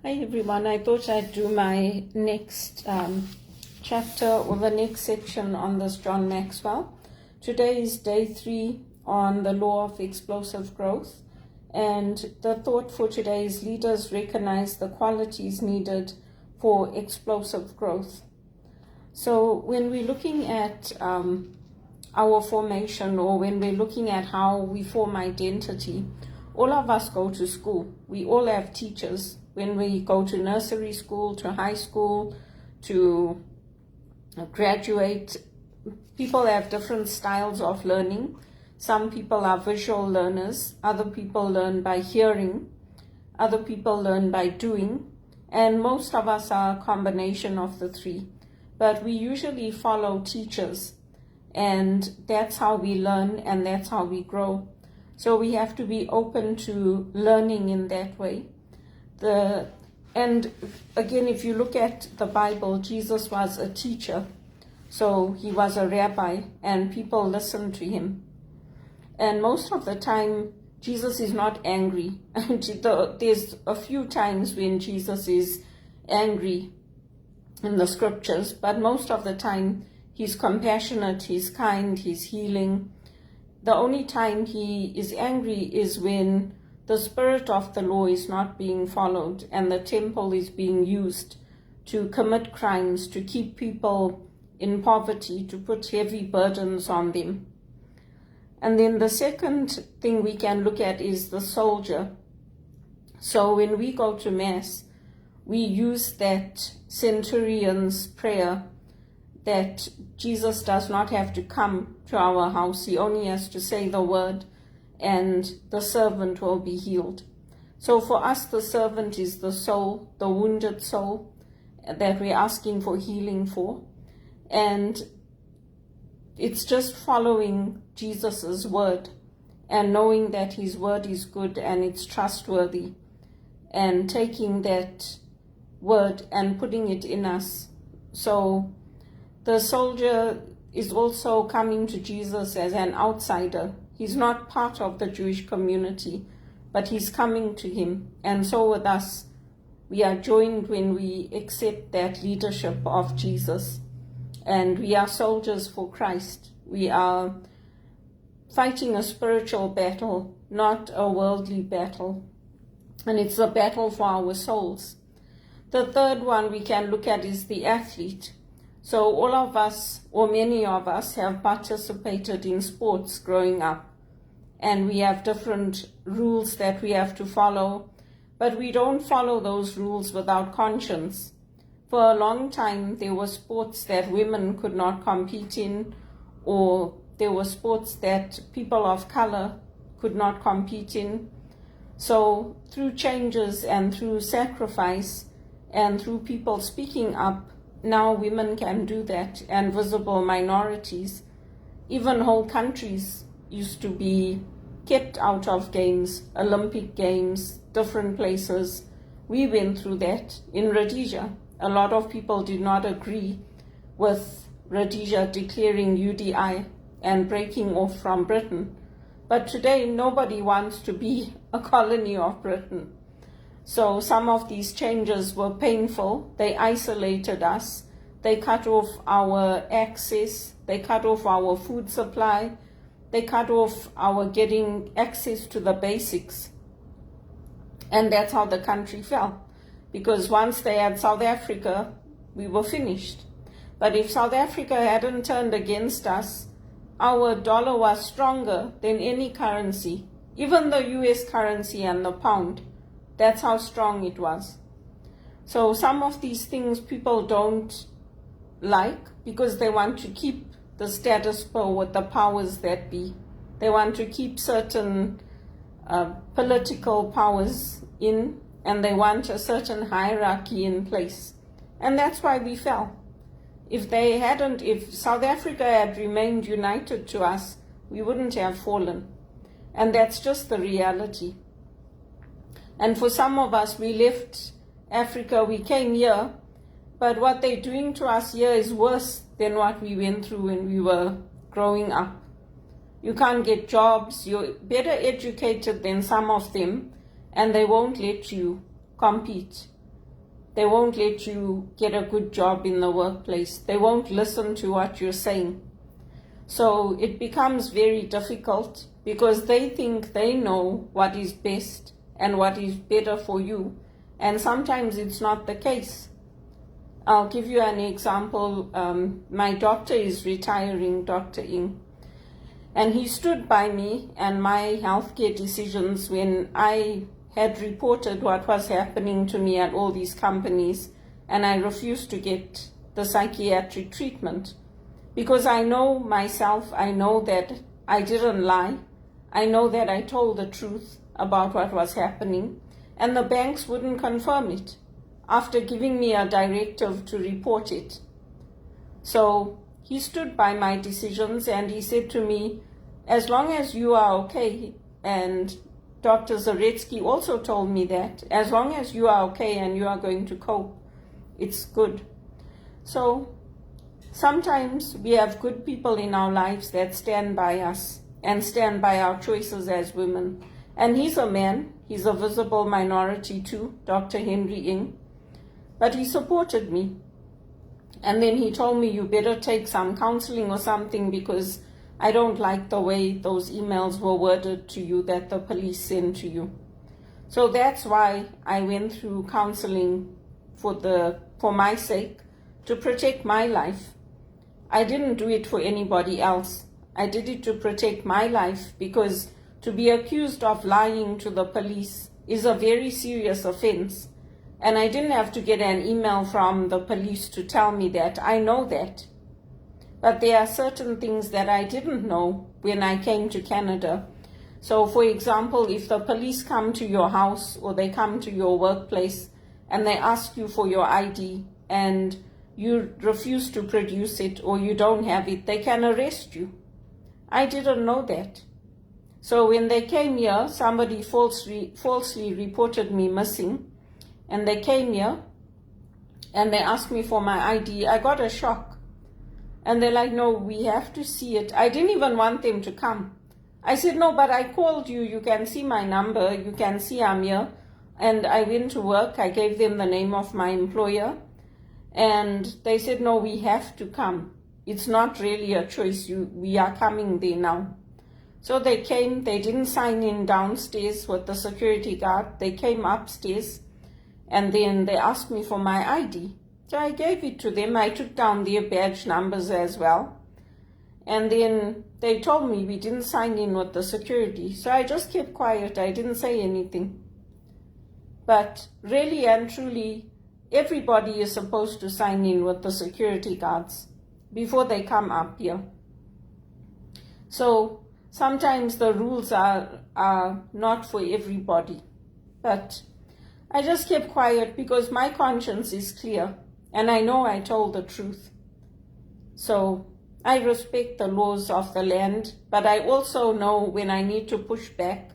Hi everyone, I thought I'd do my next chapter or the next section on this John Maxwell. Today is day 3 on the law of explosive growth, and the thought for today is leaders recognize the qualities needed for explosive growth. So when we're looking at our formation, or when we're looking at how we form identity, all of us go to school. We all have teachers. When we go to nursery school, to high school, to graduate, people have different styles of learning. Some people are visual learners, other people learn by hearing, other people learn by doing, and most of us are a combination of the three. But we usually follow teachers, and that's how we learn and that's how we grow. So we have to be open to learning in that way. And again, if you look at the Bible, Jesus was a teacher. So he was a rabbi and people listened to him. And most of the time, Jesus is not angry. There's a few times when Jesus is angry in the scriptures, but most of the time he's compassionate, he's kind, he's healing. The only time he is angry is when the spirit of the law is not being followed and the temple is being used to commit crimes, to keep people in poverty, to put heavy burdens on them. And then the second thing we can look at is the soldier. So when we go to Mass, we use that centurion's prayer that Jesus does not have to come to our house. He only has to say the word and the servant will be healed. So for us, the servant is the soul, the wounded soul that we're asking for healing for. And it's just following Jesus's word and knowing that his word is good and it's trustworthy, and taking that word and putting it in us. So the soldier is also coming to Jesus as an outsider. He's not part of the Jewish community, but he's coming to him. And so with us, we are joined when we accept that leadership of Jesus. And we are soldiers for Christ. We are fighting a spiritual battle, not a worldly battle. And it's a battle for our souls. The third one we can look at is the athlete. So all of us, or many of us, have participated in sports growing up. And we have different rules that we have to follow. But we don't follow those rules without conscience. For a long time, there were sports that women could not compete in, or there were sports that people of color could not compete in. So through changes and through sacrifice and through people speaking up, now women can do that, and visible minorities. Even whole countries used to be kept out of games, Olympic games, different places. We went through that in Rhodesia. A lot of people did not agree with Rhodesia declaring UDI and breaking off from Britain. But today nobody wants to be a colony of Britain. So some of these changes were painful. They isolated us. They cut off our access. They cut off our food supply. They cut off our getting access to the basics. And that's how the country fell. Because once they had South Africa, we were finished. But if South Africa hadn't turned against us, our dollar was stronger than any currency, even the US currency and the pound. That's how strong it was. So some of these things people don't like because they want to keep the status quo with the powers that be. They want to keep certain political powers in, and they want a certain hierarchy in place. And that's why we fell. If South Africa had remained united to us, we wouldn't have fallen. And that's just the reality. And for some of us, we left Africa, we came here, but what they're doing to us here is worse than what we went through when we were growing up. You can't get jobs, you're better educated than some of them, and they won't let you compete. They won't let you get a good job in the workplace. They won't listen to what you're saying. So it becomes very difficult because they think they know what is best and what is better for you. And sometimes it's not the case. I'll give you an example. My doctor is retiring, Dr. Ng, and he stood by me and my healthcare decisions when I had reported what was happening to me at all these companies, and I refused to get the psychiatric treatment because I know myself. I know that I didn't lie. I know that I told the truth about what was happening, and the banks wouldn't confirm it after giving me a directive to report it. So he stood by my decisions and he said to me, as long as you are okay, and Dr. Zaretsky also told me that, as long as you are okay and you are going to cope, it's good. So sometimes we have good people in our lives that stand by us and stand by our choices as women. And he's a man, he's a visible minority too, Dr. Henry Ng. But he supported me. And then he told me, you better take some counseling or something because I don't like the way those emails were worded to you that the police sent to you. So that's why I went through counseling for my sake, to protect my life. I didn't do it for anybody else. I did it to protect my life because to be accused of lying to the police is a very serious offense. And I didn't have to get an email from the police to tell me that. I know that. But there are certain things that I didn't know when I came to Canada. So, for example, if the police come to your house or they come to your workplace and they ask you for your ID and you refuse to produce it or you don't have it, they can arrest you. I didn't know that. So when they came here, somebody falsely reported me missing. And they came here and they asked me for my ID. I got a shock. And they're like, no, we have to see it. I didn't even want them to come. I said, no, but I called you. You can see my number. You can see I'm here. And I went to work. I gave them the name of my employer. And they said, no, we have to come. It's not really a choice. We are coming there now. So they came. They didn't sign in downstairs with the security guard. They came upstairs. And then they asked me for my ID. So I gave it to them. I took down their badge numbers as well. And then they told me we didn't sign in with the security. So I just kept quiet. I didn't say anything. But really and truly, everybody is supposed to sign in with the security guards before they come up here. So sometimes the rules are not for everybody. But I just kept quiet because my conscience is clear and I know I told the truth. So I respect the laws of the land, but I also know when I need to push back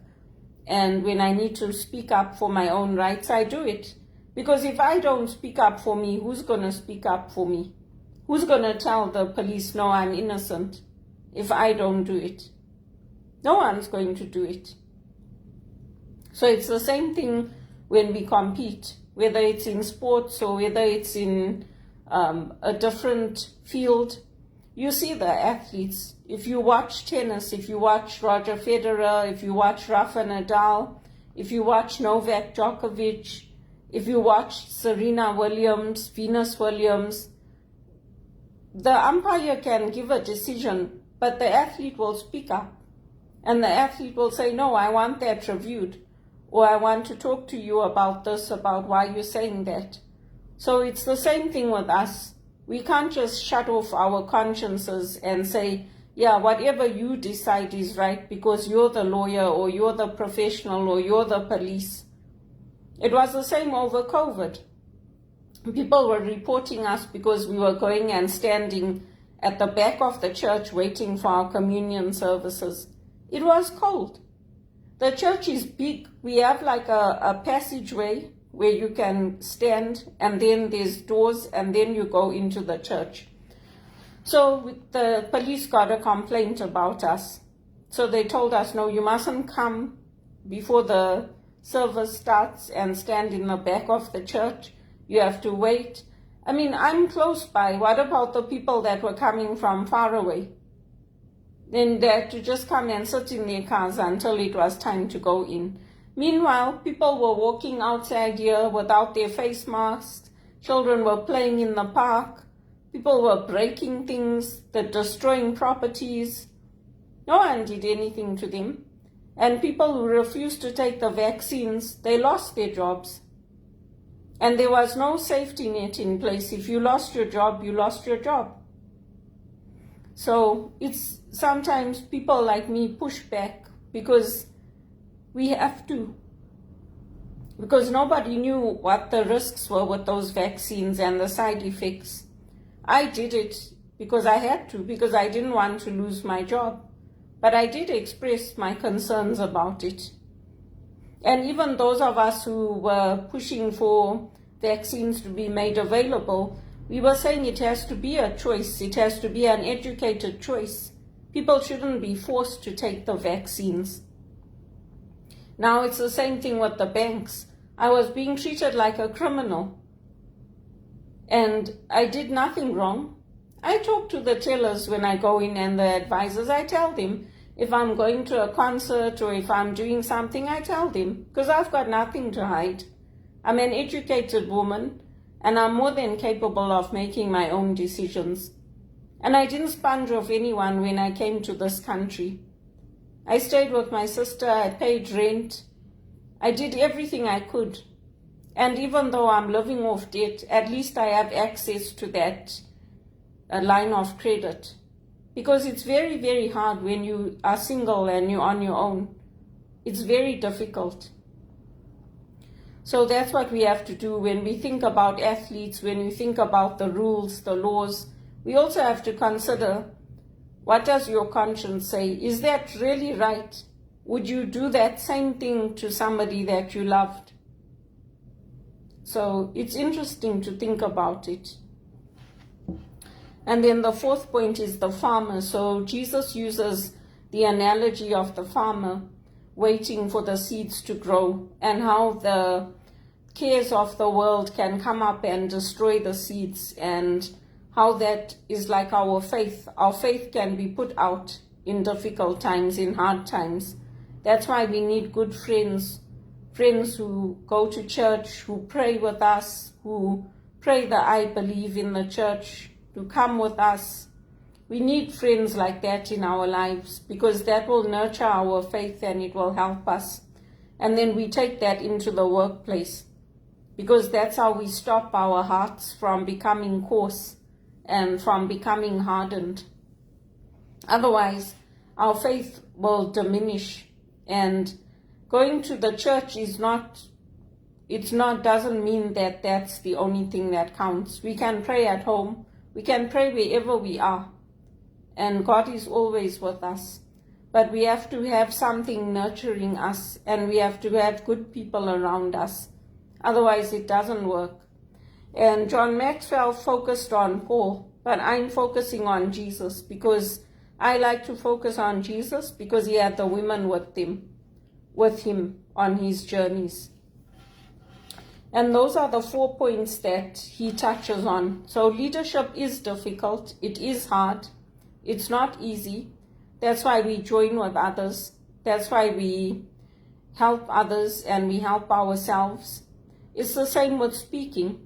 and when I need to speak up for my own rights, I do it. Because if I don't speak up for me, who's going to speak up for me? Who's going to tell the police, no, I'm innocent, if I don't do it? No one's going to do it. So it's the same thing when we compete, whether it's in sports or whether it's in a different field. You see the athletes. If you watch tennis, if you watch Roger Federer, if you watch Rafa Nadal, if you watch Novak Djokovic, if you watch Serena Williams, Venus Williams, the umpire can give a decision, but the athlete will speak up. And the athlete will say, no, I want that reviewed. Or I want to talk to you about this, about why you're saying that. So it's the same thing with us. We can't just shut off our consciences and say, yeah, whatever you decide is right because you're the lawyer or you're the professional or you're the police. It was the same over COVID. People were reporting us because we were going and standing at the back of the church waiting for our communion services. It was cold. The church is big. We have like a passageway where you can stand and then there's doors and then you go into the church. So the police got a complaint about us. So they told us, no, you mustn't come before the service starts and stand in the back of the church. You have to wait. I mean, I'm close by. What about the people that were coming from far away? Then they had to just come and sit in their cars until it was time to go in. Meanwhile, people were walking outside here without their face masks. Children were playing in the park. People were breaking things, they're destroying properties. No one did anything to them. And people who refused to take the vaccines, they lost their jobs. And there was no safety net in place. If you lost your job, you lost your job. So it's sometimes people like me push back because we have to. Because nobody knew what the risks were with those vaccines and the side effects. I did it because I had to, because I didn't want to lose my job. But I did express my concerns about it. And even those of us who were pushing for vaccines to be made available, we were saying it has to be a choice. It has to be an educated choice. People shouldn't be forced to take the vaccines. Now it's the same thing with the banks. I was being treated like a criminal. And I did nothing wrong. I talk to the tellers when I go in and the advisors. I tell them if I'm going to a concert or if I'm doing something, I tell them because I've got nothing to hide. I'm an educated woman and I'm more than capable of making my own decisions. And I didn't sponge off anyone when I came to this country. I stayed with my sister, I paid rent, I did everything I could. And even though I'm living off debt, at least I have access to that line of credit. Because it's very, very hard when you are single and you're on your own. It's very difficult. So that's what we have to do when we think about athletes, when we think about the rules, the laws. We also have to consider, what does your conscience say? Is that really right? Would you do that same thing to somebody that you loved? So it's interesting to think about it. And then the fourth point is the farmer. So Jesus uses the analogy of the farmer waiting for the seeds to grow and how the cares of the world can come up and destroy the seeds, and how that is like our faith. Our faith can be put out in difficult times, in hard times. That's why we need good friends who go to church, who pray with us, who pray the I believe in the church, to come with us. We need friends like that in our lives because that will nurture our faith and it will help us. And then we take that into the workplace because that's how we stop our hearts from becoming coarse and from becoming hardened. Otherwise, our faith will diminish, and going to the church doesn't mean that that's the only thing that counts. We can pray at home. We can pray wherever we are. And God is always with us. But we have to have something nurturing us, and we have to have good people around us. Otherwise, it doesn't work. And John Maxwell focused on Paul, but I'm focusing on Jesus because I like to focus on Jesus because he had the women with him on his journeys. And those are the 4 points that he touches on. So leadership is difficult. It is hard. It's not easy. That's why we join with others. That's why we help others and we help ourselves. It's the same with speaking.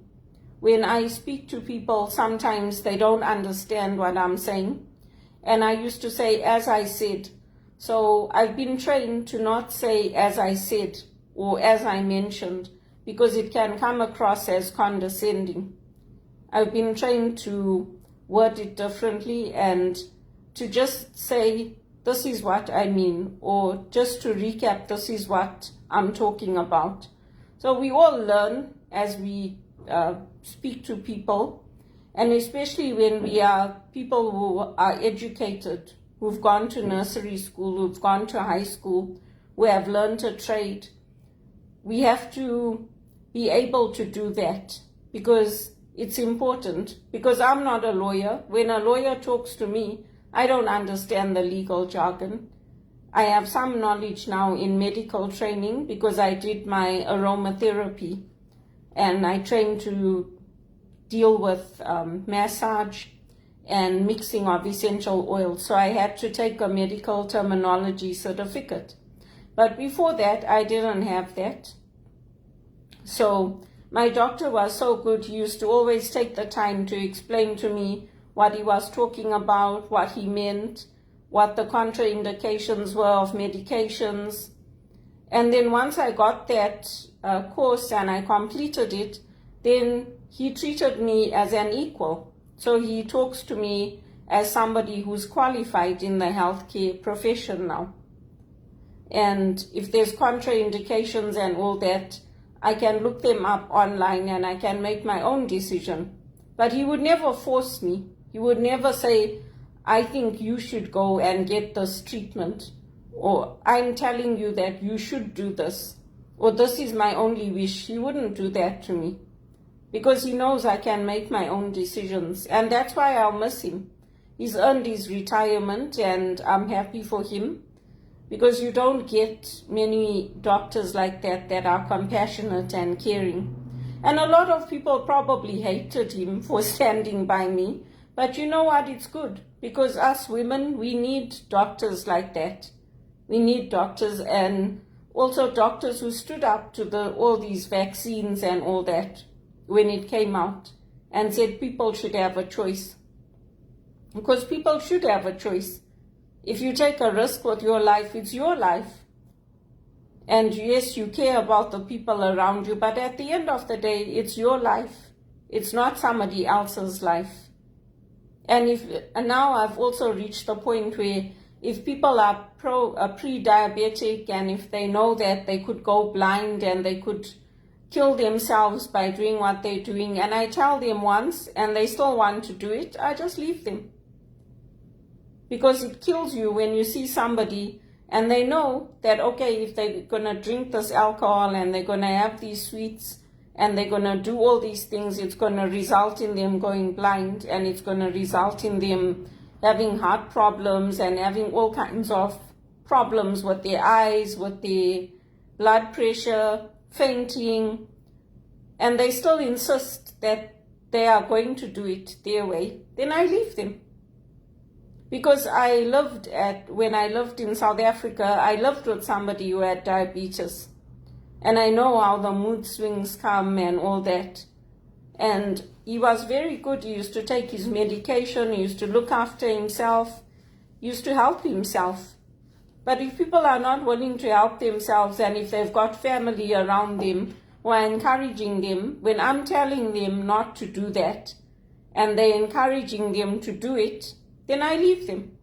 When I speak to people, sometimes they don't understand what I'm saying. And I used to say, as I said. So I've been trained to not say as I said or as I mentioned, because it can come across as condescending. I've been trained to word it differently and to just say, this is what I mean, or just to recap, this is what I'm talking about. So we all learn as we speak to people, and especially when we are people who are educated, who've gone to nursery school, who've gone to high school, who have learned a trade. We have to be able to do that because it's important. Because I'm not a lawyer. When a lawyer talks to me, I don't understand the legal jargon. I have some knowledge now in medical training because I did my aromatherapy. and I trained to deal with massage and mixing of essential oils. So I had to take a medical terminology certificate. But before that, I didn't have that. So my doctor was so good. He used to always take the time to explain to me what he was talking about, what he meant, what the contraindications were of medications. And then once I got that course and I completed it, then he treated me as an equal. So he talks to me as somebody who's qualified in the healthcare profession now. And if there's contraindications and all that, I can look them up online and I can make my own decision. But he would never force me. He would never say, I think you should go and get this treatment, or I'm telling you that you should do this, or this is my only wish. He wouldn't do that to me because he knows I can make my own decisions, and that's why I'll miss him. He's earned his retirement and I'm happy for him, because you don't get many doctors like that that are compassionate and caring. And a lot of people probably hated him for standing by me. But you know what? It's good, because us women, we need doctors like that. We need doctors, and also doctors who stood up to all these vaccines and all that when it came out and said people should have a choice. Because people should have a choice. If you take a risk with your life, it's your life. And yes, you care about the people around you, but at the end of the day, it's your life. It's not somebody else's life. And now I've also reached the point where if people are pre-diabetic, and if they know that they could go blind and they could kill themselves by doing what they're doing, and I tell them once and they still want to do it, I just leave them. Because it kills you when you see somebody and they know that, okay, if they're going to drink this alcohol and they're going to have these sweets and they're going to do all these things, it's going to result in them going blind, and it's going to result in them having heart problems and having all kinds of problems with their eyes, with their blood pressure, fainting, and they still insist that they are going to do it their way, then I leave them. Because when I lived in South Africa, I lived with somebody who had diabetes. And I know how the mood swings come and all that. And he was very good. He used to take his medication. He used to look after himself. He used to help himself. But if people are not willing to help themselves, and if they've got family around them who are encouraging them, when I'm telling them not to do that, and they're encouraging them to do it, then I leave them.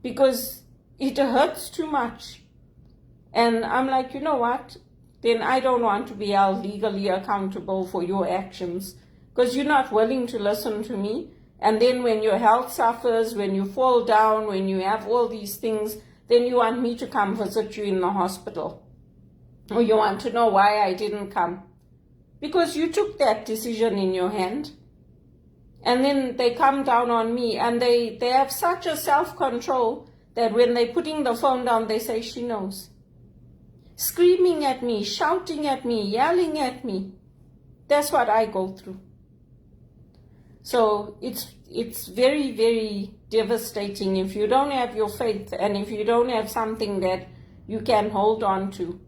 Because it hurts too much. And I'm like, you know what? Then I don't want to be held legally accountable for your actions, because you're not willing to listen to me. And then when your health suffers, when you fall down, when you have all these things, then you want me to come visit you in the hospital. Or you want to know why I didn't come. Because you took that decision in your hand. And then they come down on me, and they have such a self-control that when they're putting the phone down, they say, she knows. Screaming at me, shouting at me, yelling at me. That's what I go through. So it's very, very devastating if you don't have your faith, and if you don't have something that you can hold on to.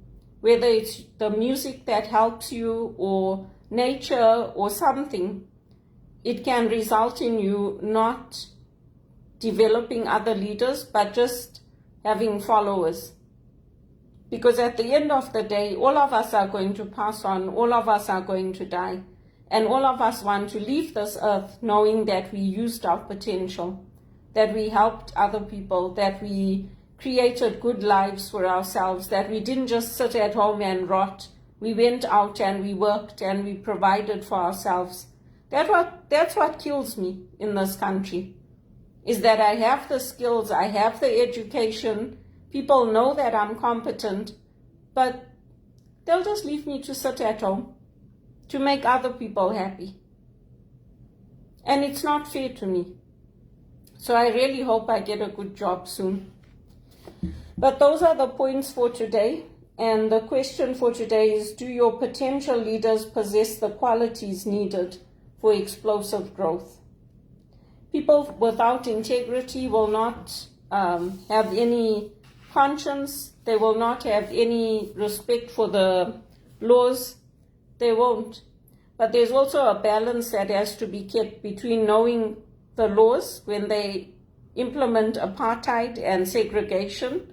Whether it's the music that helps you, or nature, or something, it can result in you not developing other leaders, but just having followers. Because at the end of the day, all of us are going to pass on, all of us are going to die, and all of us want to leave this earth knowing that we used our potential, that we helped other people, that we created good lives for ourselves, that we didn't just sit at home and rot. We went out and we worked and we provided for ourselves. That's what kills me in this country, is that I have the skills, I have the education, people know that I'm competent, but they'll just leave me to sit at home, to make other people happy. And it's not fair to me. So I really hope I get a good job soon. But those are the points for today. And the question for today is, do your potential leaders possess the qualities needed for explosive growth? People without integrity will not have any conscience. They will not have any respect for the laws. They won't. But there's also a balance that has to be kept between knowing the laws when they implement apartheid and segregation,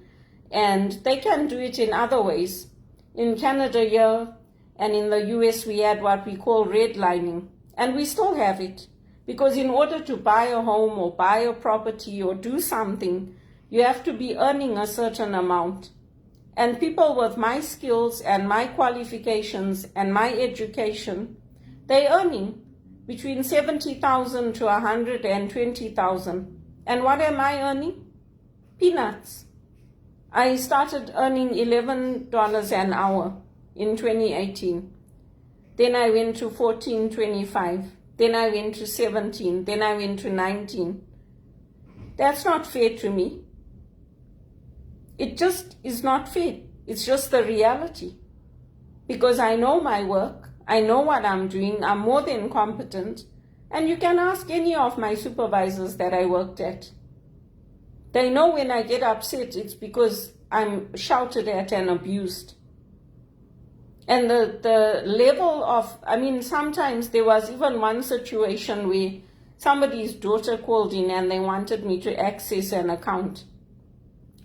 and they can do it in other ways. In Canada here and in the US, we had what we call redlining, and we still have it, because in order to buy a home or buy a property or do something, you have to be earning a certain amount. And people with my skills and my qualifications and my education, they're earning between 70,000 to 120,000. And what am I earning? Peanuts. I started earning $11 an hour in 2018. Then I went to $14.25. Then I went to 17. Then I went to 19. That's not fair to me. It just is not fair. It's just the reality. Because I know my work. I know what I'm doing. I'm more than competent. And you can ask any of my supervisors that I worked at. They know when I get upset, it's because I'm shouted at and abused. And the level of, sometimes there was even one situation where somebody's daughter called in and they wanted me to access an account.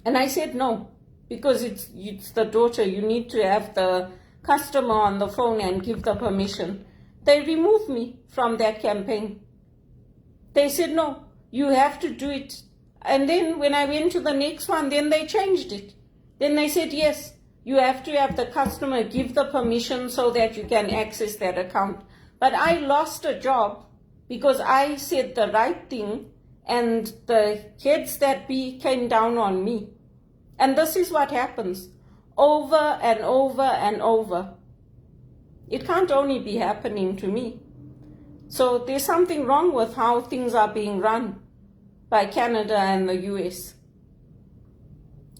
And I said no, because it's the daughter. You need to have the customer on the phone and give the permission. They removed me from that campaign. They said, no, you have to do it. And then when I went to the next one, then they changed it. Then they said, yes, you have to have the customer give the permission so that you can access that account. But I lost a job because I said the right thing and the heads that be came down on me. And this is what happens over and over and over. It can't only be happening to me. So there's something wrong with how things are being run by Canada and the US.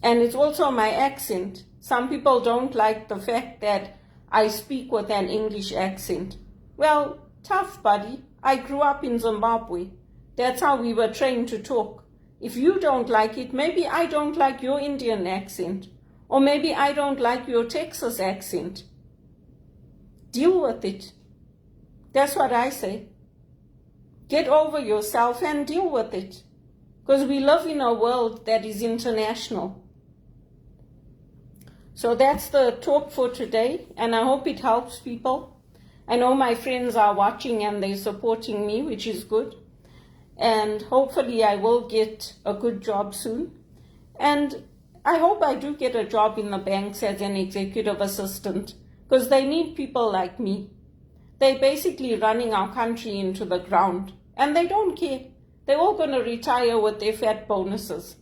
And it's also my accent. Some people don't like the fact that I speak with an English accent. Well, tough, buddy. I grew up in Zimbabwe. That's how we were trained to talk. If you don't like it, maybe I don't like your Indian accent. Or maybe I don't like your Texas accent. Deal with it. That's what I say. Get over yourself and deal with it. Because we live in a world that is international. So that's the talk for today, and I hope it helps people. I know my friends are watching and they're supporting me, which is good. And hopefully I will get a good job soon. And I hope I do get a job in the banks as an executive assistant, because they need people like me. They're basically running our country into the ground, and they don't care. They're all going to retire with their fat bonuses.